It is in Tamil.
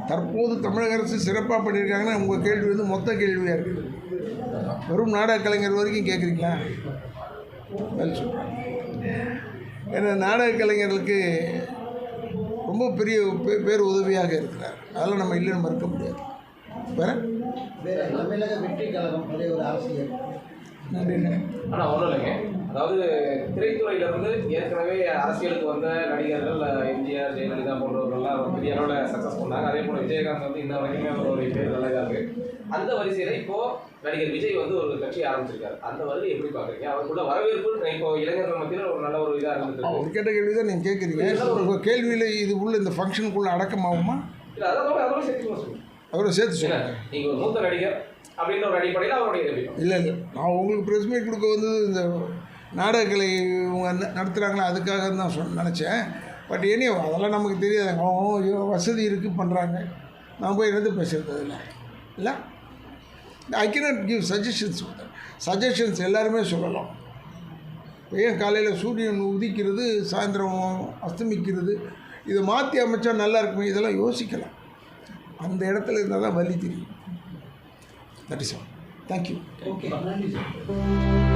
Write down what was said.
தற்போது தமிழக அரசு சிறப்பாக பண்ணியிருக்காங்கன்னா உங்கள் கேள்வி வந்து மொத்த கேள்வியாக இருக்குது. வெறும் நாடக கலைஞர் வரைக்கும் கேட்குறீங்களா? பதில் சொல்கிறேன். ஏன்னா நாடக கலைஞர்களுக்கு ரொம்ப பெரிய பேர் உதவியாக இருக்கிறார். அதெல்லாம் நம்ம இல்லைன்னு மறுக்க முடியாது. வேறு தமிழக வெற்றி கழகம் ஒரு அரசியல் ஆனால் ஒன்றும் இல்லைங்க. அதாவது திரைத்துறையிலிருந்து ஏற்கனவே அரசியலுக்கு வந்த நடிகர்கள் எம்ஜிஆர், ஜெயலலிதா போன்றவர்கள்லாம் பெரிய அளவில் சக்ஸஸ் பண்ணாங்க. அதே போல் விஜயகாந்த் வந்து இன்ன வரைக்குமே அவருடைய பேர் நல்லா இருக்குது. அந்த வரிசையில் இப்போது நடிகர் விஜய் வந்து ஒரு கட்சி ஆரம்பிச்சிருக்காரு. அந்த வருகை எப்படி பார்க்குறீங்க? அவருக்குள்ள வரவேற்பு இப்போ இளைஞர்கள் மத்தியில் ஒரு நல்ல ஒரு இதாக இருந்துருக்கு. அவர் கேட்ட கேள்வி தான் நீங்கள் கேட்குறீங்க. உங்கள் கேள்வியில் இது உள்ள இந்த ஃபங்க்ஷனுக்குள்ளே அடக்கமாகுமா? இல்லை, அதோட சேர்த்து சொல்லுங்கள். அவரை சேர்த்து சொல்லுங்கள். நீங்கள் ஒரு மூத்த நடிகர் அப்படின்ற ஒரு அடிப்படையில் அவருடைய இல்லை நான் உங்களுக்கு ப்ரெஸ் மீட் கொடுக்க வந்து இந்த நாடகக்கலை இவங்க நடத்துகிறாங்களா அதுக்காக தான் நினச்சேன். பட் ஏனே அதெல்லாம் நமக்கு தெரியாது. அவங்க வசதி இருக்குது பண்ணுறாங்க. நான் போய் இருந்து பேசுகிறது இல்லை இல்லை. ஐ கேனாட் கிவ் சஜஷன்ஸ் எல்லாருமே சொல்லலாம். ஏன் காலையில் சூரியன் உதிக்கிறது, சாயந்தரம் அஸ்தமிக்கிறது, இதை மாற்றி அமைச்சா நல்லா இருக்குமே, இதெல்லாம் யோசிக்கலாம். அந்த இடத்துல இருந்தால் தான் வலி தெரியும். That is all. Thank you. Okay.